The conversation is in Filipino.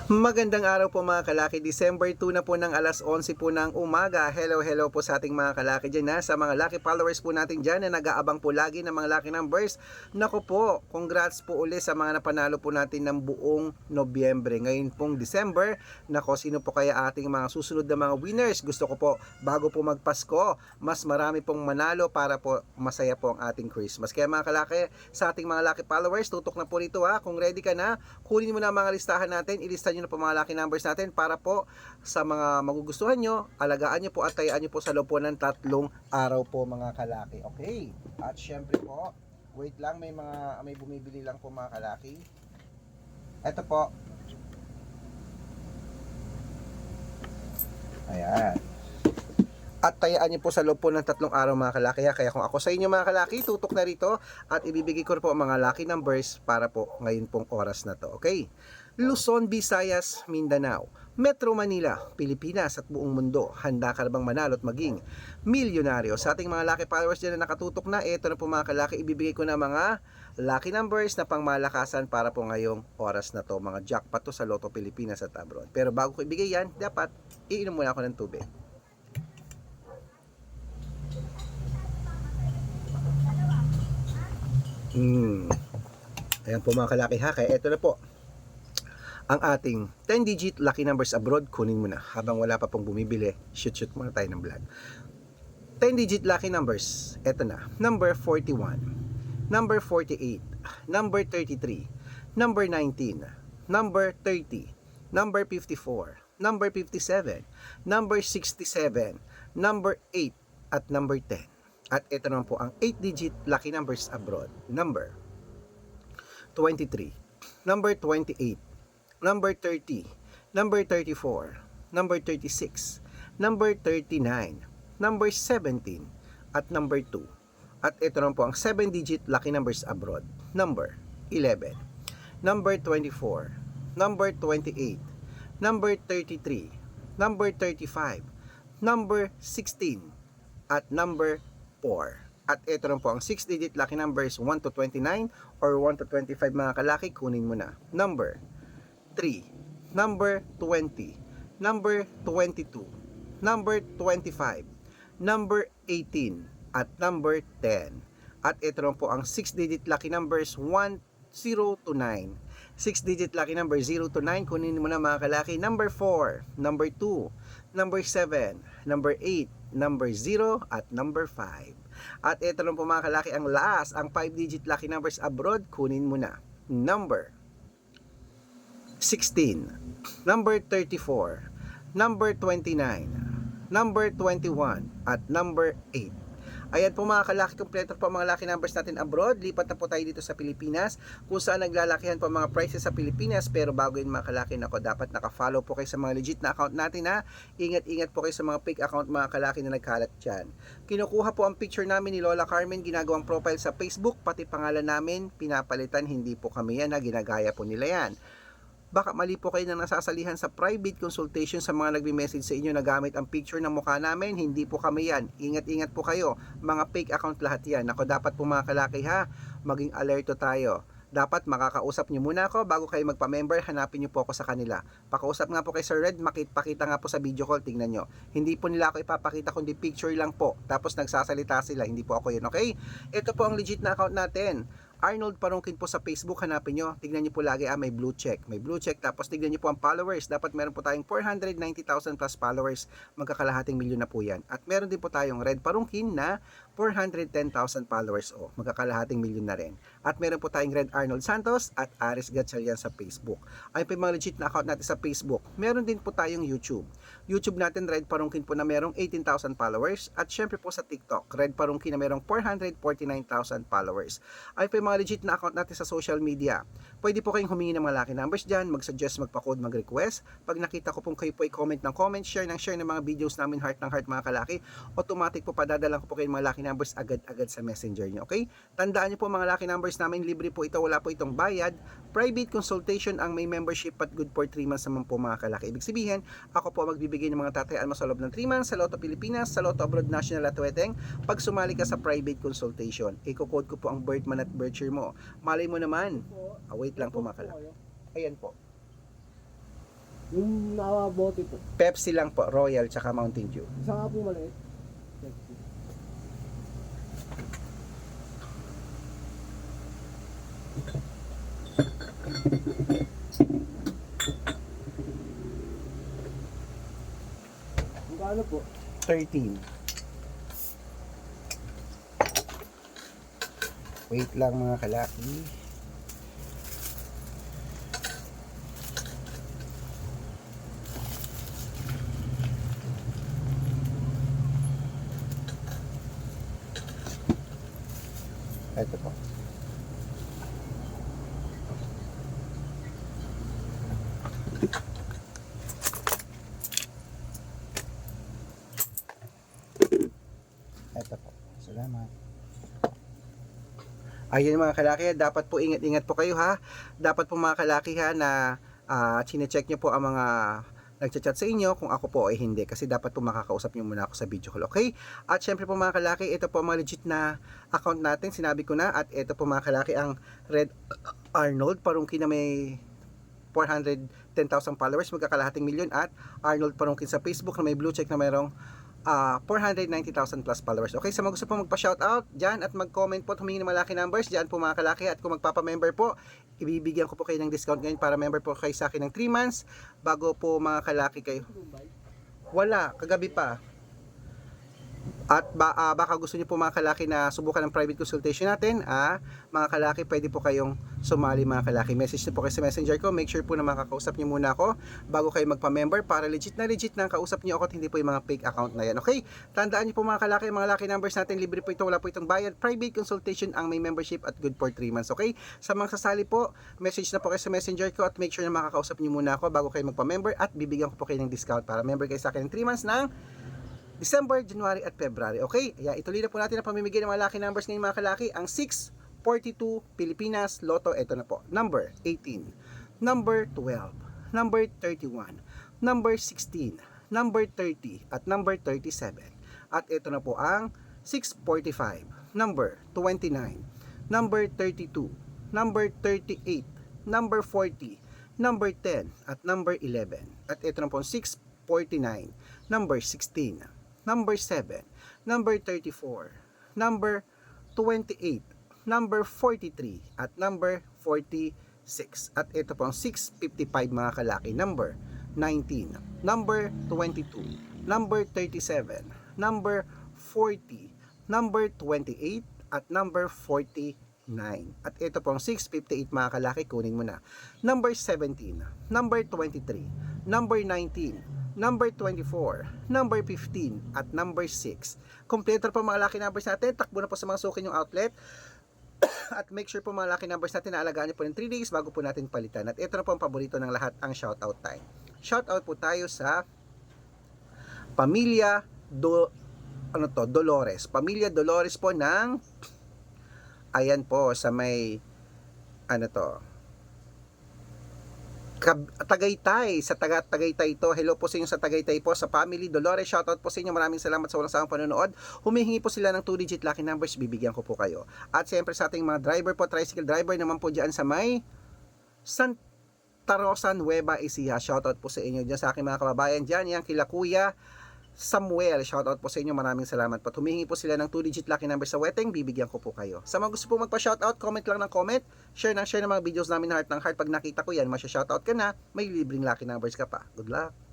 Magandang araw po mga kalaki, December 2 na po ng alas 11 po ng umaga. Hello po sa ating mga kalaki dyan sa mga lucky followers po natin dyan na nag-aabang po lagi ng mga lucky numbers. Naku po, congrats po uli sa mga napanalo po natin ng buong Nobyembre. Ngayon pong December, nako sino po kaya ating mga susunod na mga winners? Gusto ko po, bago po magpasko, mas marami pong manalo para po masaya po ang ating Christmas. Kaya mga kalaki, sa ating mga lucky followers, tutok na po rito ha. Kung ready ka na, kunin mo na mga listahan natin, ilista nyo na po mga lucky numbers natin para po sa mga magugustuhan nyo, alagaan nyo po at tayaan nyo po sa loob po ng 3 araw po mga kalaki. Okay, at syempre po, wait lang, may bumibili lang po mga kalaki. Ito po, ayan, at tayaan niyo po sa loob po ng 3 araw mga kalaki. Kaya kung ako sa inyo mga kalaki, tutok na rito at ibibigay ko po mga lucky numbers para po ngayon pong oras na to. Okay? Luzon, Visayas, Mindanao, Metro Manila, Pilipinas at buong mundo. Handa ka na bang manalo at maging milyonaryo? Sa ating mga lucky followers dyan na nakatutok na, ito na po mga kalaki, ibibigay ko na mga lucky numbers na pangmalakasan para po ngayong oras na to. Mga jackpot to sa Lotto Pilipinas at abroad. Pero bago ko ibigay yan, dapat iinom muna ako ng tubig. Ayan po mga kalaki ha, kaya ito na po ang ating 10-digit lucky numbers abroad. Kunin mo na habang wala pa pong bumibili. Shoot muna tayo ng vlog. 10-digit lucky numbers, ito na. Number 41, number 48, number 33, number 19, number 30, number 54, number 57, number 67, number 8 at number 10. At ito naman po ang 8-digit lucky numbers abroad. Number 23, number 28, number 30, number 34, number 36, number 39, number 17, at number 2. At ito naman po ang 7-digit lucky numbers abroad. Number 11, number 24, number 28, number 33, number 35, number 16, at number 4. At ito naman po ang 6-digit lucky numbers 1 to 29 or 1 to 25 mga kalaki, kunin mo na. Number 3, number 20, number 22, number 25, number 18, at number 10. At ito naman po ang 6-digit lucky numbers 1, 0 to 9. 6-digit lucky number 0 to 9, kunin mo na mga kalaki. Number 4, number 2, number 7, number 8, number 0, at number 5. At ito naman po mga kalaki ang last, ang 5-digit lucky numbers abroad, kunin mo na. Number 16, number 34, number 29, number 21, at number 8. Ayan po mga kalaki, kompleto po mga lucky numbers natin abroad. Lipat na po tayo dito sa Pilipinas kung saan naglalakihan po mga prices sa Pilipinas. Pero bago yun mga kalaki, nako, dapat nakafollow po kayo sa mga legit na account natin ha. Ingat po kayo sa mga fake account mga kalaki na nagkalat dyan. Kinukuha po ang picture namin ni Lola Carmen, ginagawang profile sa Facebook, pati pangalan namin pinapalitan. Hindi po kami yan ha, ginagaya po nila yan. Baka mali po kayo na nasasalihan sa private consultation sa mga nagme-message sa inyo na gamit ang picture ng mukha namin. Hindi po kami yan. Ingat po kayo. Mga fake account lahat yan. Ako, dapat po mga kalaki ha, maging alerto tayo. Dapat makakausap nyo muna ako bago kayo magpa-member. Hanapin nyo po ako sa kanila. Pakausap nga po kay Sir Red, pakita nga po sa video call, tingnan nyo. Hindi po nila ako ipapakita kundi picture lang po. Tapos nagsasalita sila, hindi po ako yun, okay? Ito po ang legit na account natin. Arnold Parungkin po sa Facebook, hanapin nyo. Tignan nyo po lagi, may blue check. May blue check, tapos tignan nyo po ang followers. Dapat meron po tayong 490,000 plus followers. Magkakalahating milyon na po yan. At meron din po tayong Red Parungkin na 410,000 followers. Magkakalahating milyon na rin. At meron po tayong Red Arnold Santos at Aris Gatchalian sa Facebook. Ay po yung mga legit na account natin sa Facebook. Meron din po tayong YouTube. YouTube natin, Red Parungkin po na merong 18,000 followers. At syempre po sa TikTok, Red Parungkin na merong 449,000 followers. Ay po yung mga legit na account natin sa social media. Pwede po kayong humingi ng mga lucky numbers dyan, mag-suggest, magpa-code, mag-request. Pag nakita ko pong kayo po i-comment ng comment, share ng mga videos namin, heart ng heart mga kalaki, automatic po padadalang ko po kayo mga lucky numbers agad-agad sa messenger nyo, okay? Tandaan nyo po mga lucky numbers namin, libre po ito, wala po itong bayad. Private consultation ang may membership at good for 3 months naman po mga kalaki. Ibig sabihin, ako po magbibigay ng mga tatayaan mo sa loob ng 3 months sa Lotto Pilipinas, sa Lotto Abroad National at Weteng. Pag sumali ka sa private consultation, i-code ko po ang birth month at birth year mo. Malay mo naman. Wait lang po mga kalaki. Ayan po. Yung nakabote po. Pepsi lang po, Royal tsaka Mountain Dew. Isa nga po maliit. Magkano po? 13. Wait lang mga kalaki. Ito po. Ito po. Salamat. Ayun mga kalaki, dapat po ingat-ingat po kayo ha. Dapat po mga kalaki ha na chine-check nyo po ang mga nagchat-chat sa inyo kung ako po ay hindi. Kasi dapat po makakausap nyo muna ako sa video call, okay? At syempre po mga kalaki, ito po ang mga legit na account natin, sinabi ko na. At ito po mga kalaki ang Red Arnold Parungkin na may 410,000 followers, magkakalahating milyon. At Arnold Parungkin sa Facebook na may blue check na mayroong 490,000 plus followers. Okay, sa mga gusto po magpa-shoutout dyan at mag-comment po at humingi ng malaki numbers dyan po mga kalaki, at kung magpapa-member po, ibibigyan ko po kayo ng discount ngayon para member po kayo sa akin ng 3 months bago po mga kalaki kayo. Wala, kagabi pa. At baka gusto niyo po mga kalaki na subukan ng private consultation natin, mga kalaki, pwede po kayong sumali mga kalaki. Message niyo po kayo sa messenger ko. Make sure po na makakausap niyo muna ako bago kayo magpa-member para legit na kausap niyo ako at hindi po yung mga fake account na yan. Okay? Tandaan niyo po mga kalaki, mga lucky numbers natin, libre po ito, wala po itong bayad. Private consultation ang may membership at good for 3 months. Okay? Sa mga sasali po, message na po kayo sa messenger ko at make sure na makakausap niyo muna ako bago kayo magpa-member at bibigyan ko po kayo ng discount para member kayo sa akin ng 3 months ng December, January at February. Okay? Ayan, ituloy na po natin ang pamimigay ng mga lucky numbers ngayon mga kalaki. Ang 642 Pilipinas Lotto, ito na po. Number 18, number 12, number 31, number 16, number 30, at number 37. At ito na po ang 645, number 29, number 32, number 38, number 40, number 10, at number 11. At ito na po ang 649, number 16, number 7, number 34, number 28, number 43, at number 46. At ito po ang 655 mga kalaki, number 19, number 22, number 37, number 40, number 28, at number 49. At ito po ang 658 mga kalaki, kunin mo na. Number 17, number 23, number 19, number 24, number 15, at number 6. Kompleto po mga lucky numbers natin. Takbo na po sa mga suki yung outlet. At make sure po mga lucky numbers natin na alagaan nyo po ng 3 days bago po natin palitan. At ito na po ang paborito ng lahat, ang shoutout time. Shoutout po tayo sa Pamilya Dolores. Pamilya Dolores po ng ayan po sa may Tagaytay, sa Tagaytay ito. Hello po sa inyo sa Tagaytay po, sa family Dolores. Shoutout po sa inyo. Maraming salamat sa walang sawang panonood. Humihingi po sila ng 2-digit lucky numbers, bibigyan ko po kayo. At siyempre sa ating mga driver po, tricycle driver naman po dyan sa may Santa Rosa, Nueva Ecija. Shoutout po sa inyo dyan sa aking mga kababayan dyan. Yan kila Kuya Samuel, shoutout po sa inyo, maraming salamat. Pat humingi po sila ng 2-digit lucky number sa wedding, bibigyan ko po kayo. Sa mga gusto po magpa-shoutout, comment lang ng comment, share ng mga videos namin ng heart. Pag nakita ko yan, masya-shoutout ka na, may libreng lucky numbers ka pa. Good luck!